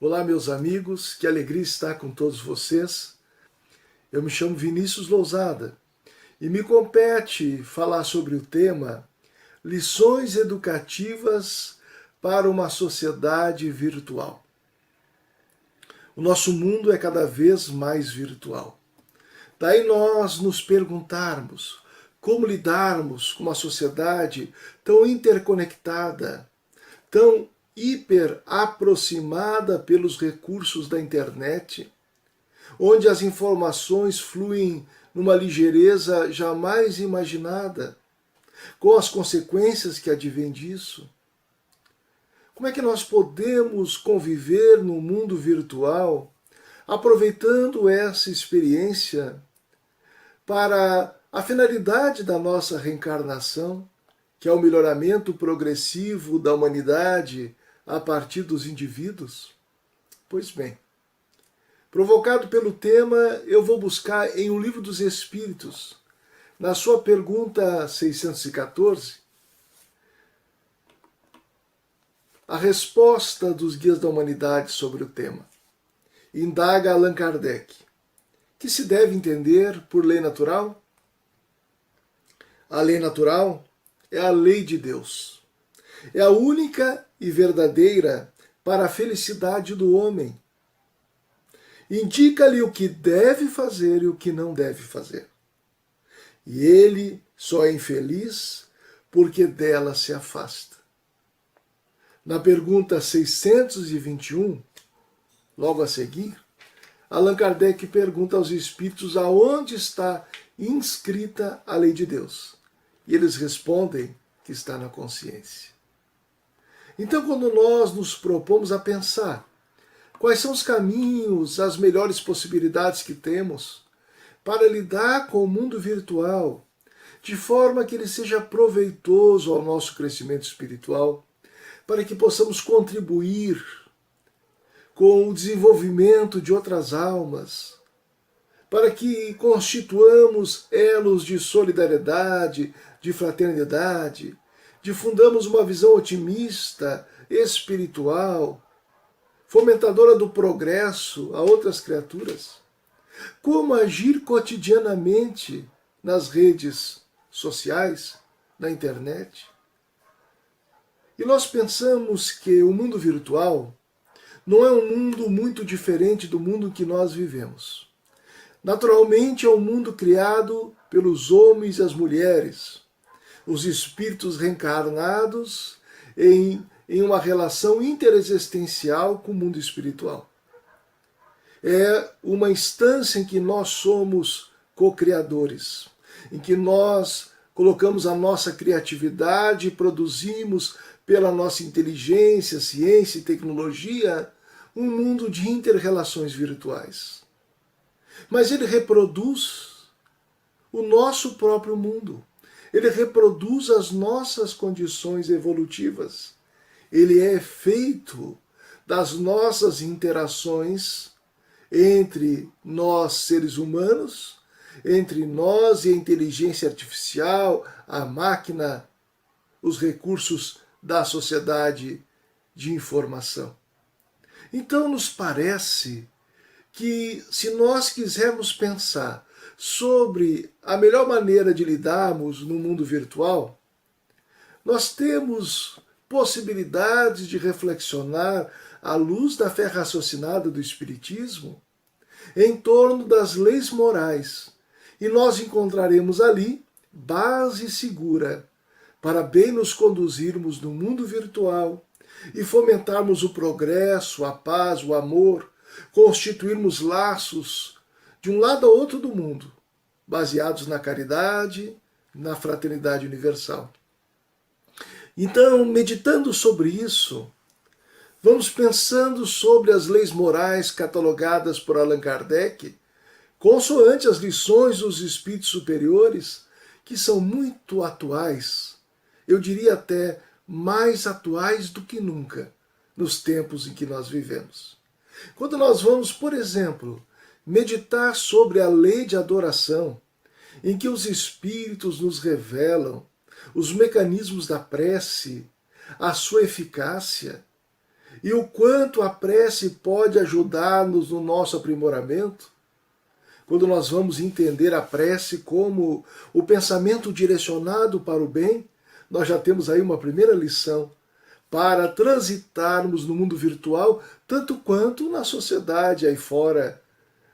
Olá, meus amigos, que alegria estar com todos vocês. Eu me chamo Vinícius Lousada e me compete falar sobre o tema Lições Educativas para uma Sociedade Virtual. O nosso mundo é cada vez mais virtual. Daí nós nos perguntarmos como lidarmos com uma sociedade tão interconectada, tão hiper aproximada pelos recursos da internet, onde as informações fluem numa ligeireza jamais imaginada, com as consequências que advêm disso. Como é que nós podemos conviver no mundo virtual, aproveitando essa experiência para a finalidade da nossa reencarnação, que é o melhoramento progressivo da humanidade a partir dos indivíduos? Pois bem, provocado pelo tema, eu vou buscar em O Livro dos Espíritos, na sua pergunta 614, a resposta dos Guias da Humanidade sobre o tema. Indaga Allan Kardec: que se deve entender por lei natural? A lei natural é a lei de Deus. É a única e verdadeira para a felicidade do homem. Indica-lhe o que deve fazer e o que não deve fazer. E ele só é infeliz porque dela se afasta. Na pergunta 621, logo a seguir, Allan Kardec pergunta aos espíritos aonde está inscrita a lei de Deus. E eles respondem que está na consciência. Então, quando nós nos propomos a pensar quais são os caminhos, as melhores possibilidades que temos para lidar com o mundo virtual, de forma que ele seja proveitoso ao nosso crescimento espiritual, para que possamos contribuir com o desenvolvimento de outras almas, para que constituamos elos de solidariedade, de fraternidade, difundamos uma visão otimista, espiritual, fomentadora do progresso a outras criaturas. Como agir cotidianamente nas redes sociais, na internet? E nós pensamos que o mundo virtual não é um mundo muito diferente do mundo que nós vivemos. Naturalmente é um mundo criado pelos homens e as mulheres, os espíritos reencarnados em uma relação interexistencial com o mundo espiritual. É uma instância em que nós somos co-criadores, em que nós colocamos a nossa criatividade e produzimos pela nossa inteligência, ciência e tecnologia um mundo de inter-relações virtuais. Mas ele reproduz o nosso próprio mundo. Ele reproduz as nossas condições evolutivas. Ele é feito das nossas interações entre nós, seres humanos, entre nós e a inteligência artificial, a máquina, os recursos da sociedade de informação. Então, nos parece que, se nós quisermos pensar sobre a melhor maneira de lidarmos no mundo virtual, nós temos possibilidades de reflexionar à luz da fé raciocinada do Espiritismo em torno das leis morais, e nós encontraremos ali base segura para bem nos conduzirmos no mundo virtual e fomentarmos o progresso, a paz, o amor, constituirmos laços de um lado ao outro do mundo, baseados na caridade, na fraternidade universal. Então, meditando sobre isso, vamos pensando sobre as leis morais catalogadas por Allan Kardec, consoante as lições dos espíritos superiores, que são muito atuais, eu diria até mais atuais do que nunca, nos tempos em que nós vivemos. Quando nós vamos, por exemplo, meditar sobre a lei de adoração, em que os espíritos nos revelam os mecanismos da prece, a sua eficácia, e o quanto a prece pode ajudar-nos no nosso aprimoramento, quando nós vamos entender a prece como o pensamento direcionado para o bem, nós já temos aí uma primeira lição para transitarmos no mundo virtual, tanto quanto na sociedade aí fora,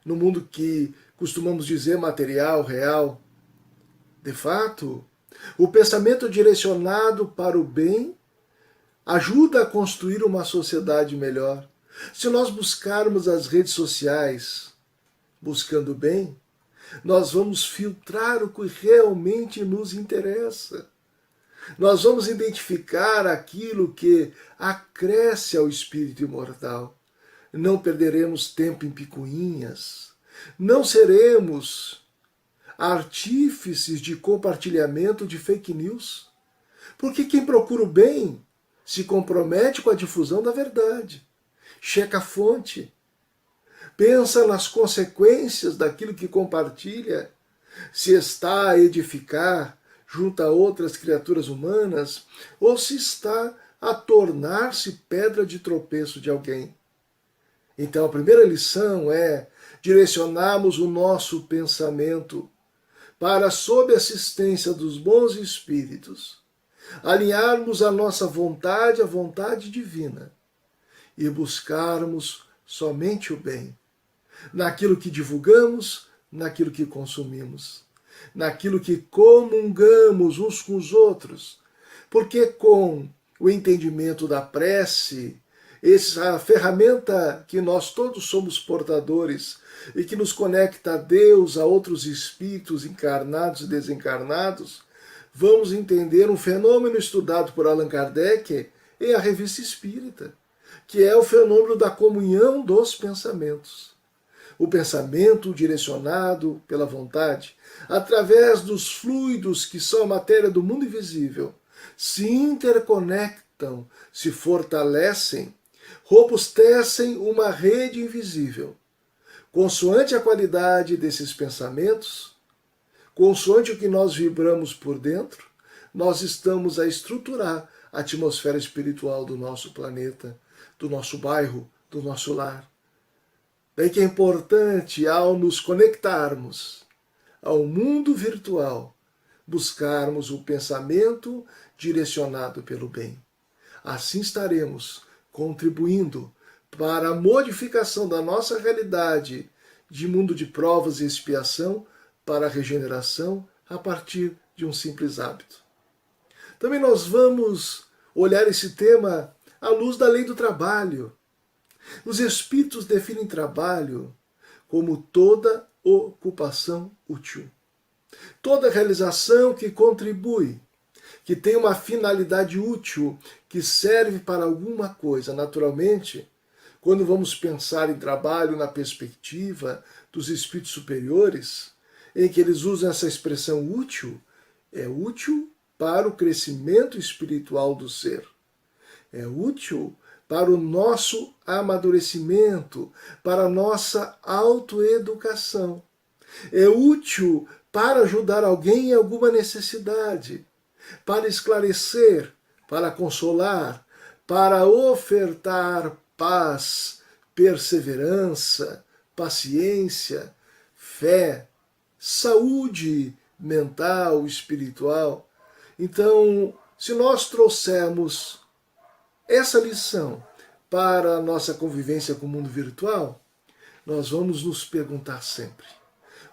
no mundo que costumamos dizer material, real. De fato, o pensamento direcionado para o bem ajuda a construir uma sociedade melhor. Se nós buscarmos as redes sociais buscando o bem, nós vamos filtrar o que realmente nos interessa. Nós vamos identificar aquilo que acresce ao espírito imortal. Não perderemos tempo em picuinhas. Não seremos artífices de compartilhamento de fake news. Porque quem procura o bem se compromete com a difusão da verdade. Checa a fonte. Pensa nas consequências daquilo que compartilha. Se está a edificar junto a outras criaturas humanas, ou se está a tornar-se pedra de tropeço de alguém. Então a primeira lição é direcionarmos o nosso pensamento para, sob a assistência dos bons espíritos, alinharmos a nossa vontade à vontade divina e buscarmos somente o bem, naquilo que divulgamos, naquilo que consumimos, naquilo que comungamos uns com os outros, porque com o entendimento da prece, essa ferramenta que nós todos somos portadores e que nos conecta a Deus, a outros espíritos encarnados e desencarnados, vamos entender um fenômeno estudado por Allan Kardec em A Revista Espírita, que é o fenômeno da comunhão dos pensamentos. O pensamento direcionado pela vontade, através dos fluidos que são a matéria do mundo invisível, se interconectam, se fortalecem, robustecem uma rede invisível. Consoante a qualidade desses pensamentos, consoante o que nós vibramos por dentro, nós estamos a estruturar a atmosfera espiritual do nosso planeta, do nosso bairro, do nosso lar. Daí que é importante, ao nos conectarmos ao mundo virtual, buscarmos o pensamento direcionado pelo bem. Assim estaremos contribuindo para a modificação da nossa realidade de mundo de provas e expiação para a regeneração a partir de um simples hábito. Também nós vamos olhar esse tema à luz da lei do trabalho. Os espíritos definem trabalho como toda ocupação útil. Toda realização que contribui, que tem uma finalidade útil, que serve para alguma coisa. Naturalmente, quando vamos pensar em trabalho na perspectiva dos espíritos superiores, em que eles usam essa expressão útil, é útil para o crescimento espiritual do ser. É útil para o nosso amadurecimento, para a nossa autoeducação. É útil para ajudar alguém em alguma necessidade, para esclarecer, para consolar, para ofertar paz, perseverança, paciência, fé, saúde mental, espiritual. Então, se nós trouxermos essa lição para a nossa convivência com o mundo virtual, nós vamos nos perguntar sempre: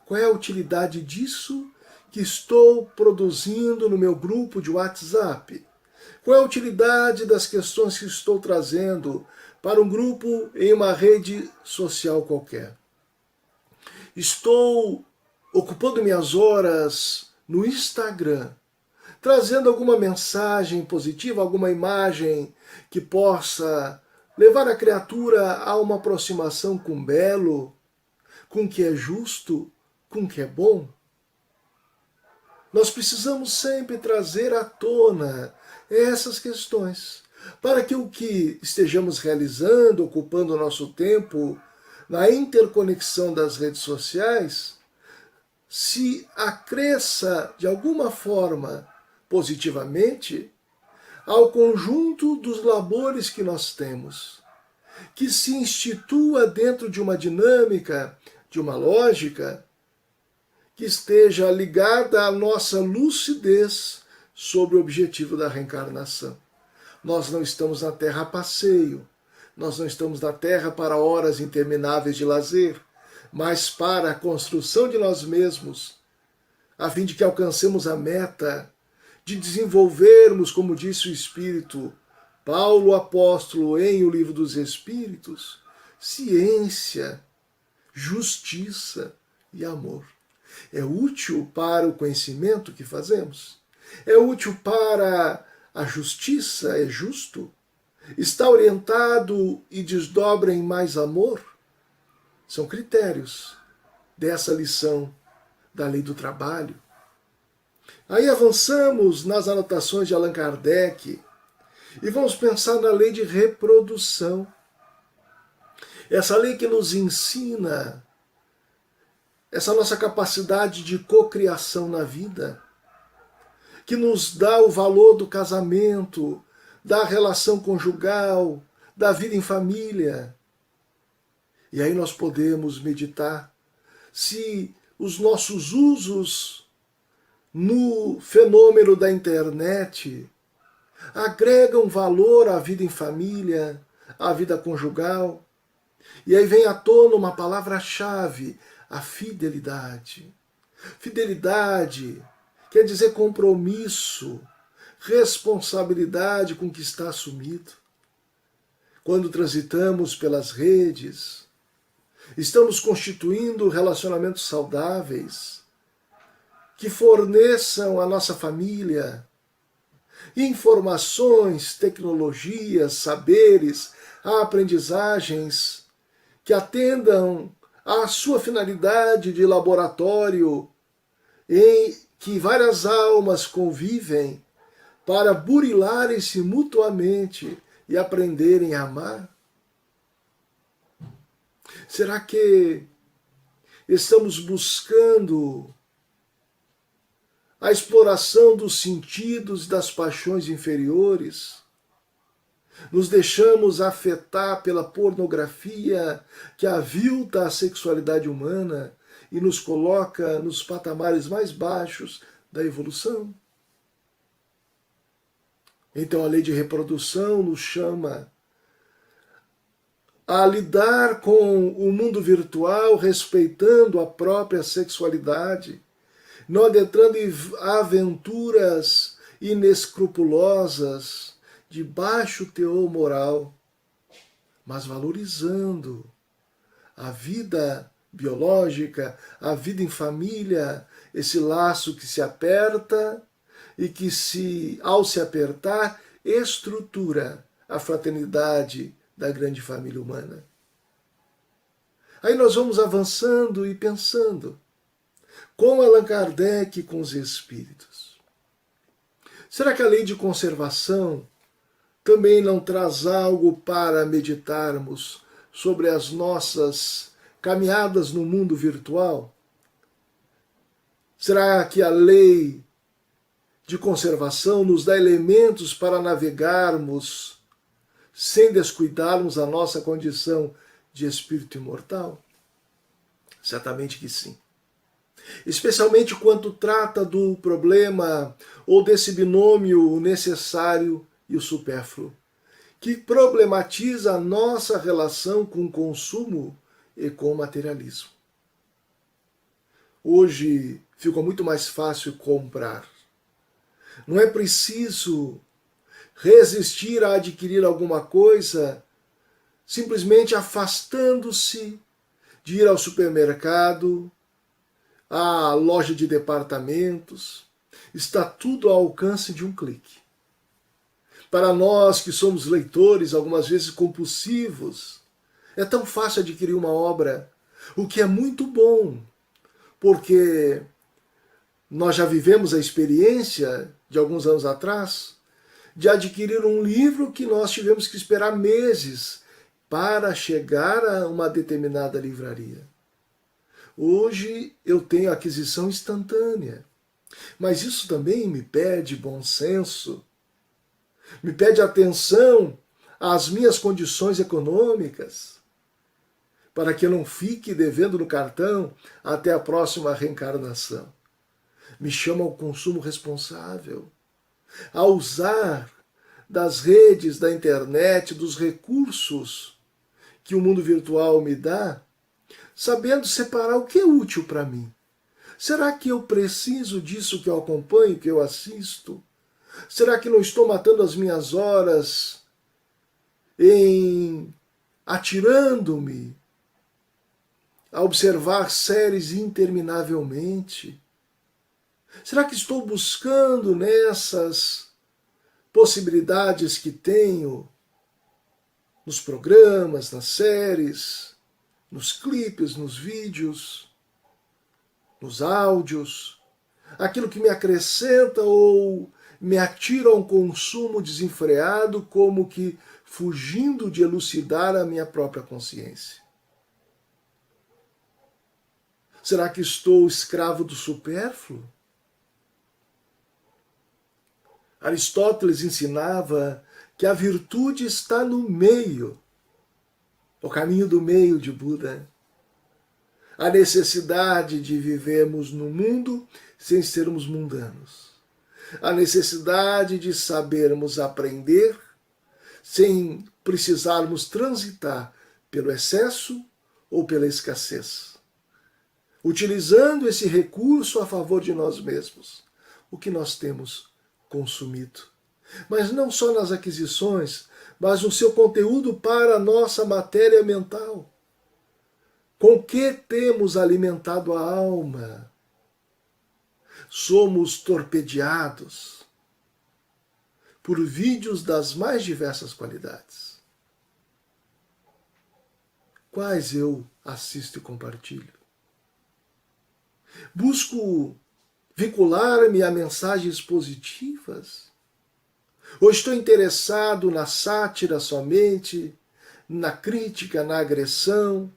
qual é a utilidade disso que estou produzindo no meu grupo de WhatsApp? Qual é a utilidade das questões que estou trazendo para um grupo em uma rede social qualquer? Estou ocupando minhas horas no Instagram, trazendo alguma mensagem positiva, alguma imagem que possa levar a criatura a uma aproximação com o belo, com o que é justo, com o que é bom? Nós precisamos sempre trazer à tona essas questões, para que o que estejamos realizando, ocupando o nosso tempo na interconexão das redes sociais, se acresça de alguma forma positivamente ao conjunto dos labores que nós temos, que se institua dentro de uma dinâmica, de uma lógica, que esteja ligada à nossa lucidez sobre o objetivo da reencarnação. Nós não estamos na Terra a passeio, nós não estamos na Terra para horas intermináveis de lazer, mas para a construção de nós mesmos, a fim de que alcancemos a meta de desenvolvermos, como disse o Espírito Paulo apóstolo em O Livro dos Espíritos, ciência, justiça e amor. É útil para o conhecimento que fazemos? É útil para a justiça? É justo? Está orientado e desdobra em mais amor? São critérios dessa lição da lei do trabalho. Aí avançamos nas anotações de Allan Kardec e vamos pensar na lei de reprodução. Essa lei que nos ensina essa nossa capacidade de cocriação na vida, que nos dá o valor do casamento, da relação conjugal, da vida em família. E aí nós podemos meditar se os nossos usos no fenômeno da internet agregam valor à vida em família, à vida conjugal. E aí vem à tona uma palavra-chave, a fidelidade. Fidelidade quer dizer compromisso, responsabilidade com o que está assumido. Quando transitamos pelas redes, estamos constituindo relacionamentos saudáveis que forneçam à nossa família informações, tecnologias, saberes, aprendizagens que atendam à sua finalidade de laboratório em que várias almas convivem para burilarem-se mutuamente e aprenderem a amar? Será que estamos buscando a exploração dos sentidos e das paixões inferiores? Nos deixamos afetar pela pornografia que avilta a sexualidade humana e nos coloca nos patamares mais baixos da evolução? Então a lei de reprodução nos chama a lidar com o mundo virtual respeitando a própria sexualidade, não adentrando em aventuras inescrupulosas de baixo teor moral, mas valorizando a vida biológica, a vida em família, esse laço que se aperta e que, ao se apertar, estrutura a fraternidade da grande família humana. Aí nós vamos avançando e pensando, com Allan Kardec e com os espíritos. Será que a lei de conservação também não traz algo para meditarmos sobre as nossas caminhadas no mundo virtual? Será que a lei de conservação nos dá elementos para navegarmos sem descuidarmos a nossa condição de espírito imortal? Certamente que sim. Especialmente quando trata do problema ou desse binômio necessário e o supérfluo, que problematiza a nossa relação com o consumo e com o materialismo. Hoje ficou muito mais fácil comprar. Não é preciso resistir a adquirir alguma coisa simplesmente afastando-se de ir ao supermercado, à loja de departamentos. Está tudo ao alcance de um clique. Para nós que somos leitores, algumas vezes compulsivos, é tão fácil adquirir uma obra, o que é muito bom, porque nós já vivemos a experiência de alguns anos atrás de adquirir um livro que nós tivemos que esperar meses para chegar a uma determinada livraria. Hoje eu tenho aquisição instantânea, mas isso também me pede bom senso. Me pede atenção às minhas condições econômicas, para que eu não fique devendo no cartão até a próxima reencarnação. Me chama ao consumo responsável, a usar das redes, da internet, dos recursos que o mundo virtual me dá, sabendo separar o que é útil para mim. Será que eu preciso disso que eu acompanho, que eu assisto? Será que não estou matando as minhas horas em atirando-me a observar séries interminavelmente? Será que estou buscando nessas possibilidades que tenho nos programas, nas séries, nos clipes, nos vídeos, nos áudios, aquilo que me acrescenta ou me atira a um consumo desenfreado, como que fugindo de elucidar a minha própria consciência? Será que estou escravo do supérfluo? Aristóteles ensinava que a virtude está no meio, o caminho do meio de Buda. A necessidade de vivermos no mundo sem sermos mundanos. A necessidade de sabermos aprender sem precisarmos transitar pelo excesso ou pela escassez. Utilizando esse recurso a favor de nós mesmos, o que nós temos consumido. Mas não só nas aquisições, mas no seu conteúdo para a nossa matéria mental. Com que temos alimentado a alma? Somos torpedeados por vídeos das mais diversas qualidades. Quais eu assisto e compartilho? Busco vincular-me a mensagens positivas? Ou estou interessado na sátira somente, na crítica, na agressão,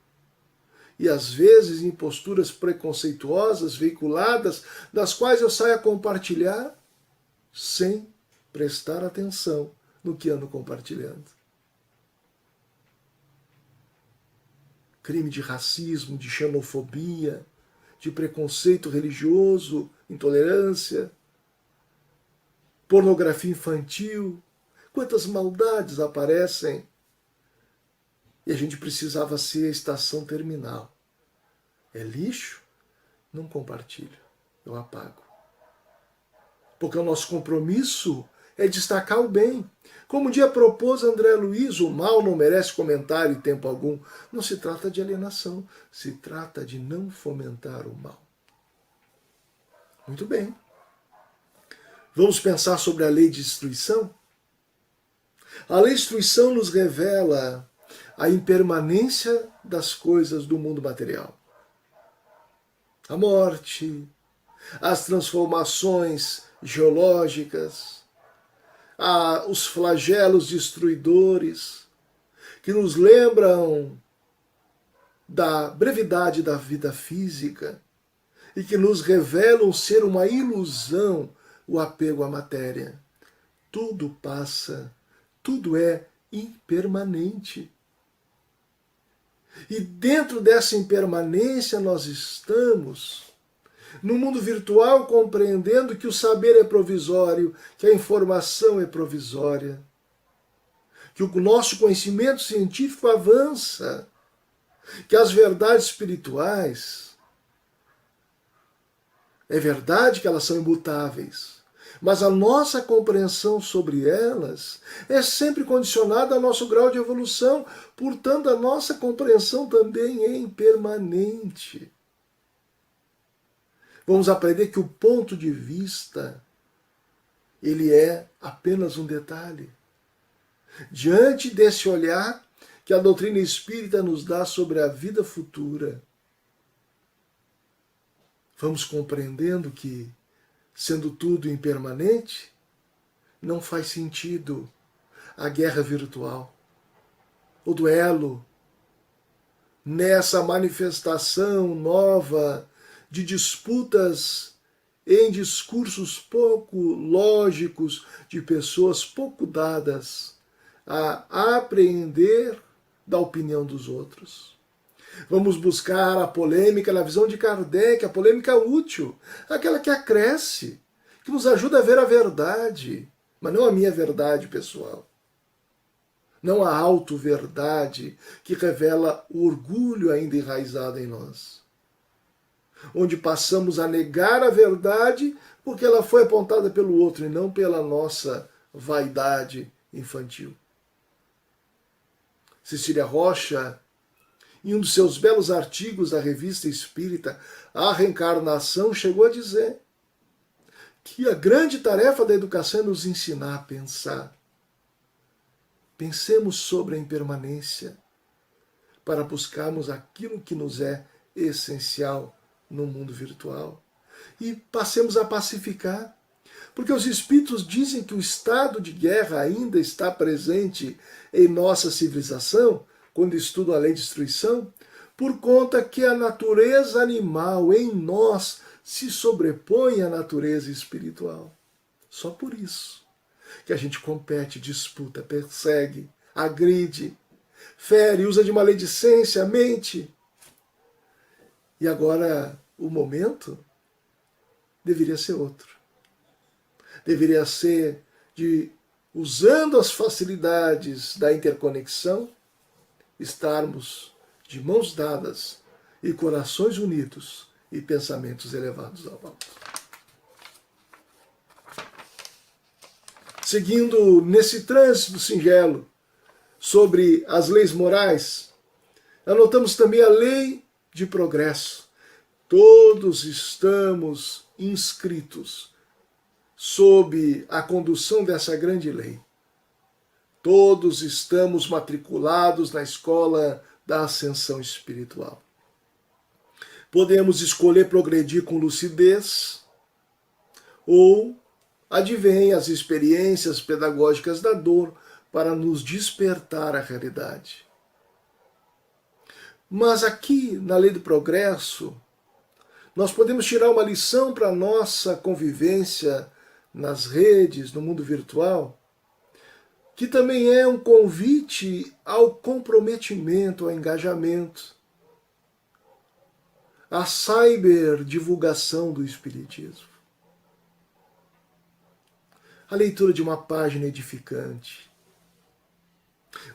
e às vezes em posturas preconceituosas, veiculadas, das quais eu saio a compartilhar sem prestar atenção no que ando compartilhando? Crime de racismo, de xenofobia, de preconceito religioso, intolerância, pornografia infantil, quantas maldades aparecem. E a gente precisava ser a estação terminal. É lixo? Não compartilho, eu apago. Porque o nosso compromisso é destacar o bem. Como um dia propôs André Luiz, o mal não merece comentário em tempo algum. Não se trata de alienação, se trata de não fomentar o mal. Muito bem. Vamos pensar sobre a lei de destruição? A lei de destruição nos revela a impermanência das coisas do mundo material. A morte, as transformações geológicas, os flagelos destruidores, que nos lembram da brevidade da vida física e que nos revelam ser uma ilusão o apego à matéria. Tudo passa, tudo é impermanente. E dentro dessa impermanência nós estamos, no mundo virtual, compreendendo que o saber é provisório, que a informação é provisória, que o nosso conhecimento científico avança, que as verdades espirituais, é verdade que elas são imutáveis, mas a nossa compreensão sobre elas é sempre condicionada ao nosso grau de evolução, portanto a nossa compreensão também é impermanente. Vamos aprender que o ponto de vista, ele é apenas um detalhe. Diante desse olhar que a doutrina espírita nos dá sobre a vida futura, vamos compreendendo que, sendo tudo impermanente, não faz sentido a guerra virtual, o duelo, nessa manifestação nova de disputas em discursos pouco lógicos de pessoas pouco dadas a apreender da opinião dos outros. Vamos buscar a polêmica na visão de Kardec, a polêmica útil, aquela que acresce, que nos ajuda a ver a verdade, mas não a minha verdade pessoal. Não a auto-verdade que revela o orgulho ainda enraizado em nós. Onde passamos a negar a verdade porque ela foi apontada pelo outro e não pela nossa vaidade infantil. Cecília Rocha, em um dos seus belos artigos da Revista Espírita, A Reencarnação, chegou a dizer que a grande tarefa da educação é nos ensinar a pensar. Pensemos sobre a impermanência para buscarmos aquilo que nos é essencial no mundo virtual. E passemos a pacificar. Porque os espíritos dizem que o estado de guerra ainda está presente em nossa civilização, quando estudam a lei de destruição, por conta que a natureza animal em nós se sobrepõe à natureza espiritual. Só por isso que a gente compete, disputa, persegue, agride, fere, usa de maledicência, mente. E agora o momento deveria ser outro. Deveria ser de, usando as facilidades da interconexão, estarmos de mãos dadas e corações unidos e pensamentos elevados ao alto. Seguindo nesse trânsito singelo sobre as leis morais, anotamos também a lei de progresso. Todos estamos inscritos sob a condução dessa grande lei. Todos estamos matriculados na escola da ascensão espiritual. Podemos escolher progredir com lucidez ou advém as experiências pedagógicas da dor para nos despertar à realidade. Mas aqui, na lei do progresso, nós podemos tirar uma lição para a nossa convivência nas redes, no mundo virtual, que também é um convite ao comprometimento, ao engajamento, à cyberdivulgação do Espiritismo. A leitura de uma página edificante,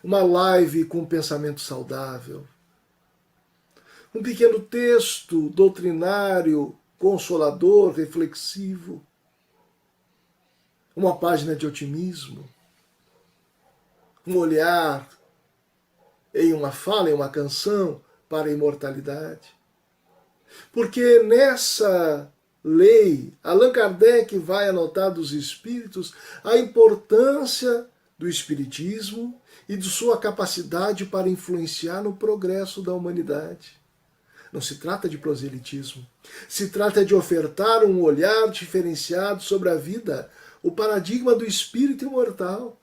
uma live com um pensamento saudável, um pequeno texto doutrinário, consolador, reflexivo, uma página de otimismo, um olhar em uma fala, em uma canção para a imortalidade. Porque nessa lei, Allan Kardec vai anotar dos espíritos a importância do espiritismo e de sua capacidade para influenciar no progresso da humanidade. Não se trata de proselitismo, se trata de ofertar um olhar diferenciado sobre a vida, o paradigma do espírito imortal,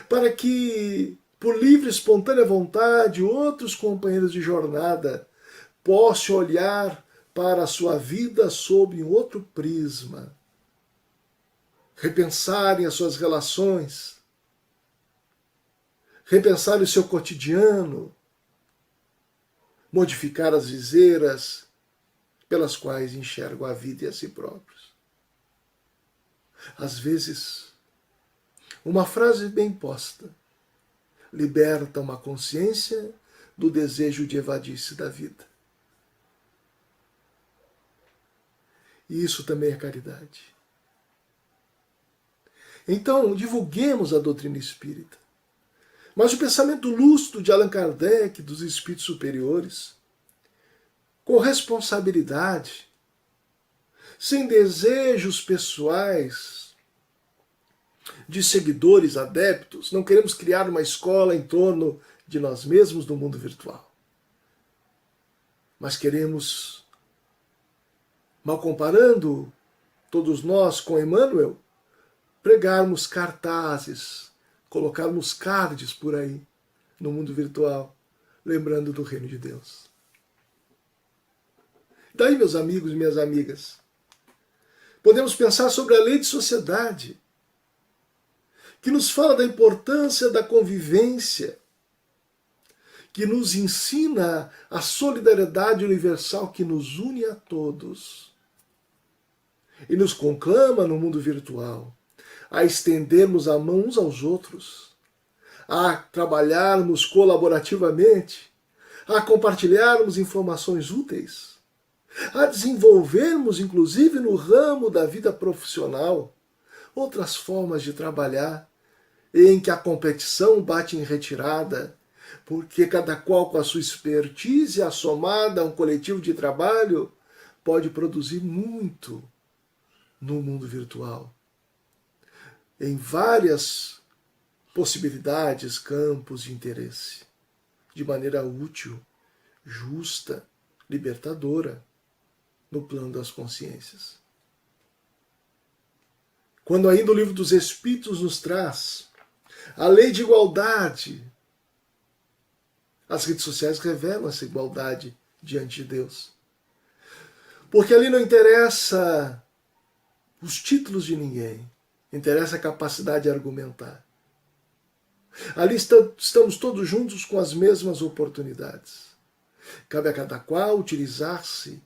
para que, por livre e espontânea vontade, outros companheiros de jornada possam olhar para a sua vida sob um outro prisma, repensarem as suas relações, repensarem o seu cotidiano, modificar as viseiras pelas quais enxergam a vida e a si próprios. Às vezes, uma frase bem posta liberta uma consciência do desejo de evadir-se da vida. E isso também é caridade. Então, divulguemos a doutrina espírita. Mas o pensamento lúcido de Allan Kardec, dos espíritos superiores, com responsabilidade, sem desejos pessoais de seguidores adeptos, não queremos criar uma escola em torno de nós mesmos no mundo virtual. Mas queremos, mal comparando todos nós com Emmanuel, pregarmos cartazes, colocarmos cards por aí no mundo virtual, lembrando do reino de Deus. Daí, meus amigos e minhas amigas, Podemos pensar sobre a lei de sociedade, que nos fala da importância da convivência, que nos ensina a solidariedade universal que nos une a todos e nos conclama no mundo virtual a estendermos a mão uns aos outros, a trabalharmos colaborativamente, a compartilharmos informações úteis, a desenvolvermos, inclusive no ramo da vida profissional, outras formas de trabalhar em que a competição bate em retirada, porque cada qual com a sua expertise assomada a um coletivo de trabalho pode produzir muito no mundo virtual, em várias possibilidades, campos de interesse, de maneira útil, justa, libertadora, no plano das consciências. Quando ainda o Livro dos Espíritos nos traz a lei de igualdade, as redes sociais revelam essa igualdade diante de Deus. Porque ali não interessa os títulos de ninguém, interessa a capacidade de argumentar. Ali estamos todos juntos com as mesmas oportunidades. Cabe a cada qual utilizar-se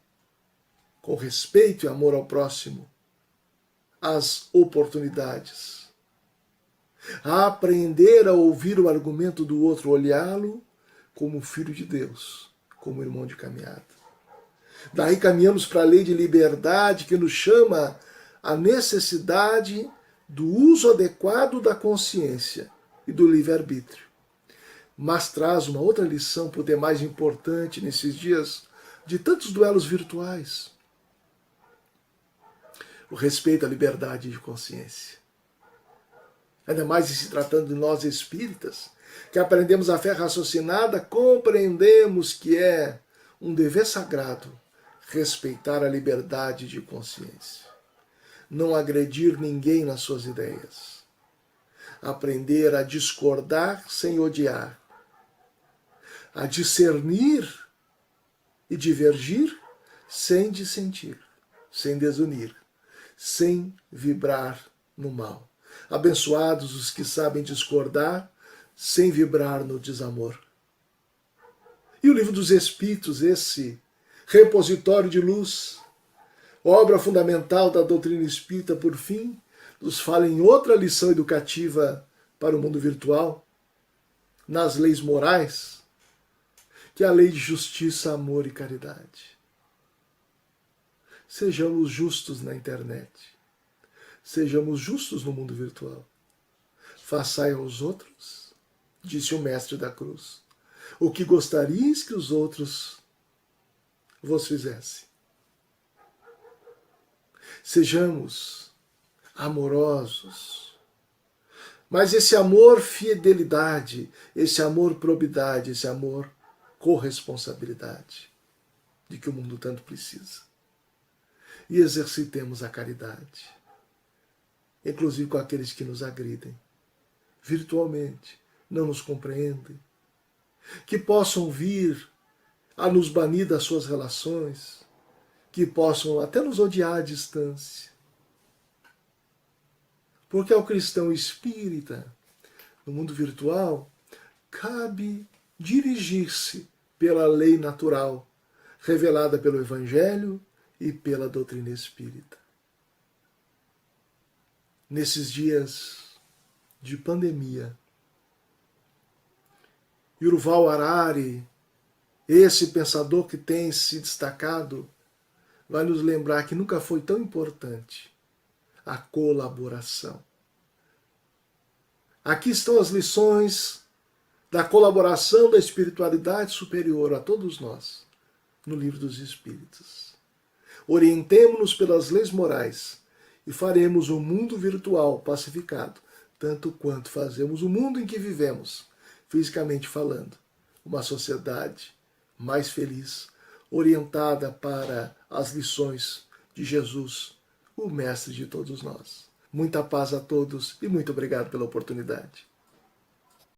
com respeito e amor ao próximo as oportunidades. A aprender a ouvir o argumento do outro, olhá-lo como filho de Deus, como irmão de caminhada. Daí caminhamos para a lei de liberdade que nos chama a necessidade do uso adequado da consciência e do livre-arbítrio. Mas traz uma outra lição, por demais importante nesses dias de tantos duelos virtuais. O respeito à liberdade de consciência. Ainda mais se tratando de nós espíritas, que aprendemos a fé raciocinada, compreendemos que é um dever sagrado respeitar a liberdade de consciência. Não agredir ninguém nas suas ideias. Aprender a discordar sem odiar. A discernir e divergir sem dissentir, sem desunir, sem vibrar no mal. Abençoados os que sabem discordar sem vibrar no desamor. E o Livro dos Espíritos, esse repositório de luz, obra fundamental da doutrina espírita, por fim, nos fala em outra lição educativa para o mundo virtual, nas leis morais, que é a lei de justiça, amor e caridade. Sejamos justos na internet. Sejamos justos no mundo virtual. Façai aos outros, disse o Mestre da Cruz, o que gostarias que os outros vos fizessem. Sejamos amorosos. Mas esse amor fidelidade, esse amor probidade, esse amor corresponsabilidade, de que o mundo tanto precisa. E exercitemos a caridade, inclusive com aqueles que nos agridem, virtualmente, não nos compreendem, que possam vir a nos banir das suas relações, que possam até nos odiar à distância. Porque ao cristão espírita, no mundo virtual, cabe dirigir-se pela lei natural, revelada pelo Evangelho e pela doutrina espírita. Nesses dias de pandemia, Yuval Harari, esse pensador que tem se destacado, vai nos lembrar que nunca foi tão importante a colaboração. Aqui estão as lições da colaboração da espiritualidade superior a todos nós, no Livro dos Espíritos. Orientemo-nos pelas leis morais e faremos o mundo virtual pacificado, tanto quanto fazemos o mundo em que vivemos, fisicamente falando, uma sociedade mais feliz, orientada para as lições de Jesus, o Mestre de todos nós. Muita paz a todos e muito obrigado pela oportunidade.